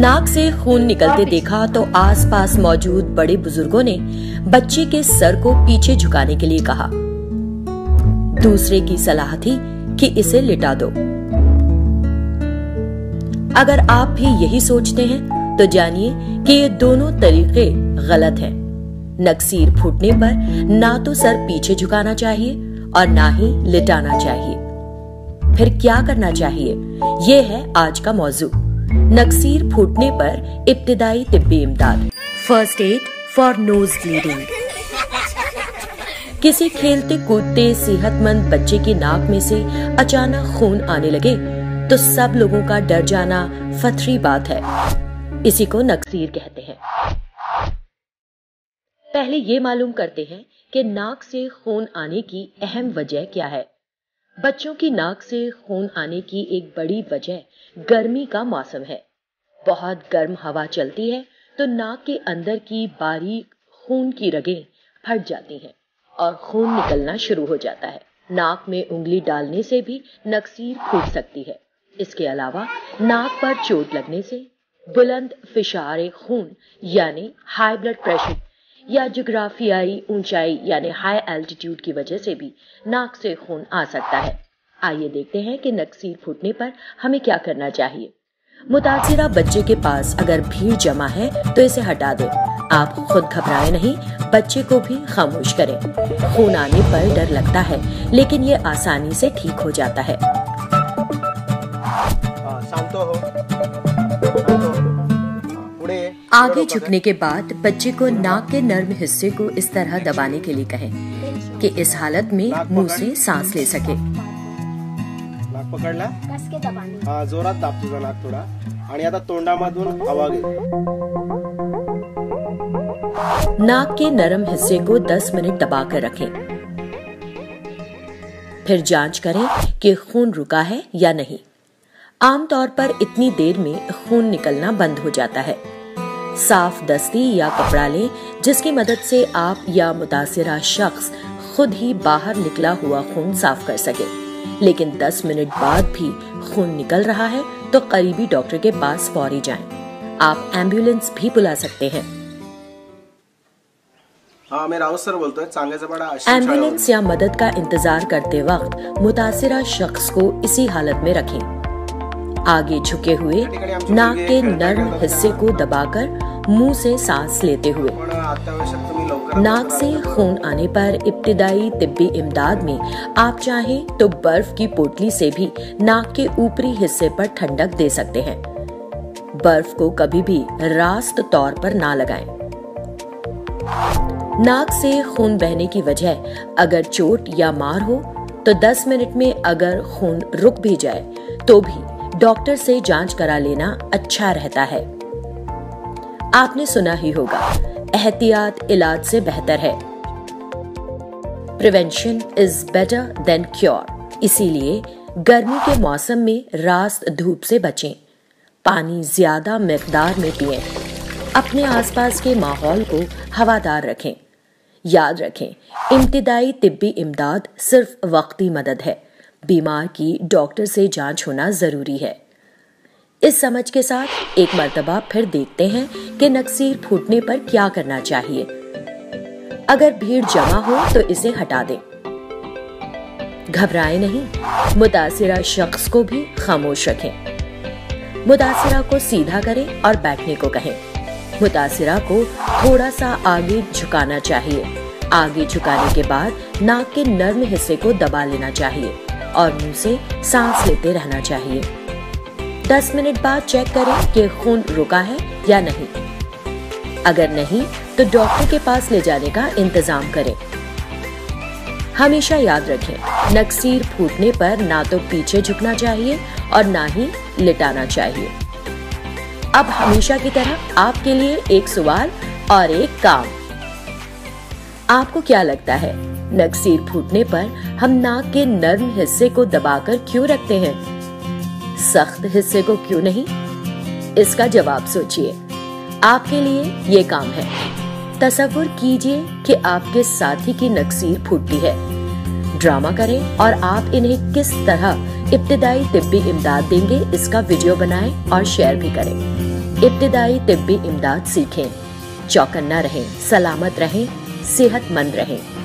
नाक से खून निकलते देखा तो आसपास मौजूद बड़े बुजुर्गों ने बच्ची के सर को पीछे झुकाने के लिए कहा। दूसरे की सलाह थी कि इसे लिटा दो। अगर आप भी यही सोचते हैं तो जानिए कि ये दोनों तरीके गलत हैं। नकसीर फूटने पर ना तो सर पीछे झुकाना चाहिए और ना ही लिटाना चाहिए। फिर क्या करना चाहिए, ये है आज का मौजू। नकसीर फूटने पर इब्तिदाई तिब्बी इमदाद, first aid for nose bleeding. किसी खेलते कूदते सेहतमंद बच्चे की नाक में से अचानक खून आने लगे तो सब लोगों का डर जाना फतरी बात है। इसी को नकसीर कहते हैं। पहले ये मालूम करते हैं कि नाक से खून आने की अहम वजह क्या है। बच्चों की नाक से खून आने की एक बड़ी वजह गर्मी का मौसम है। बहुत गर्म हवा चलती है तो नाक के अंदर की बारीक खून की रगें फट जाती हैं और खून निकलना शुरू हो जाता है। नाक में उंगली डालने से भी नकसीर फूट सकती है। इसके अलावा नाक पर चोट लगने से, बुलंद फिशारे खून यानी हाई ब्लड प्रेशर या जोग्राफियाई ऊंचाई यानी हाई एल्टीट्यूड की वजह से भी नाक से खून आ सकता है। आइए देखते हैं कि नकसीर फूटने पर हमें क्या करना चाहिए। मुतासिरा बच्चे के पास अगर भीड़ जमा है तो इसे हटा दें। आप खुद घबराएं नहीं, बच्चे को भी खामोश करें। खून आने पर डर लगता है लेकिन ये आसानी से ठीक हो जाता है। आगे झुकने के बाद बच्चे को नाक के नर्म हिस्से को इस तरह दबाने के लिए कहें कि इस हालत में मुंह से सांस ले सके। नाक पकडला, कस के दबाने, हां जोरात दाब तुझा नाक थोडा आणि आता तोंडामधून हवा घे। नाक के नरम हिस्से को 10 मिनट दबाकर रखें। फिर जांच करें कि खून रुका है या नहीं। आमतौर पर इतनी देर में खून निकलना बंद हो जाता है। साफ दस्ती या कपड़ा लें जिसकी मदद से आप या मुतासिरा शख्स खुद ही बाहर निकला हुआ खून साफ कर सके। लेकिन 10 मिनट बाद भी खून निकल रहा है तो करीबी डॉक्टर के पास फौरी जाएं। आप एम्बुलेंस भी बुला सकते हैं। हाँ, मैं राउत सर बोलता हूँ। एम्बुलेंस या मदद का इंतजार करते वक्त मुतासिरा शख्स को इसी हालत में रखें। आगे झुके हुए नाक के नर्म हिस्से को दबाकर मुंह से सांस लेते हुए। नाक से खून आने पर इब्तिदाई तिब्बी इमदाद में आप चाहें तो बर्फ की पोटली से भी नाक के ऊपरी हिस्से पर ठंडक दे सकते हैं। बर्फ को कभी भी रास्त तौर पर ना लगाएं। नाक से खून बहने की वजह अगर चोट या मार हो तो 10 मिनट में अगर खून रुक भी जाए तो भी डॉक्टर से जांच करा लेना अच्छा रहता है। आपने सुना ही होगा, एहतियात इलाज से बेहतर है। Prevention is better than cure. इसीलिए गर्मी के मौसम में रास्त धूप से बचें। पानी ज्यादा मिकदार में पिएं। अपने आसपास के माहौल को हवादार रखें। याद रखें, इब्तिदाई तिब्बी इमदाद सिर्फ वक्ती मदद है। बीमार की डॉक्टर से जांच होना जरूरी है। इस समझ के साथ एक मर्तबा फिर देखते हैं कि नकसीर फूटने पर क्या करना चाहिए। अगर भीड़ जमा हो तो इसे हटा दें। घबराएं नहीं, मुतासिरा शख्स को भी खामोश रखें। मुतासिरा को सीधा करें और बैठने को कहें। मुतासिरा को थोड़ा सा आगे झुकाना चाहिए। आगे झुकाने के बाद नाक के नर्म हिस्से को दबा लेना चाहिए और मुंह से सांस लेते रहना चाहिए। 10 मिनट बाद चेक करें कि खून रुका है या नहीं। अगर नहीं तो डॉक्टर के पास ले जाने का इंतजाम करें। हमेशा याद रखें, नकसीर फूटने पर ना तो पीछे झुकना चाहिए और ना ही लिटाना चाहिए। अब हमेशा की तरह आपके लिए एक सवाल और एक काम। आपको क्या लगता है, नकसीर फूटने पर हम नाक के नर्म हिस्से को दबाकर क्यों रखते हैं, सख्त हिस्से को क्यों नहीं? इसका जवाब सोचिए। आपके लिए ये काम है। तसव्वुर कीजिए कि आपके साथी की नकसीर फूटती है। ड्रामा करें और आप इन्हें किस तरह इब्तिदाई तिब्बी इमदाद देंगे, इसका वीडियो बनाएं और शेयर भी करें। इब्तिदाई तिब्बी इमदाद सीखें। चौकन्ना रहें, सलामत रहें, सेहतमंद रहें।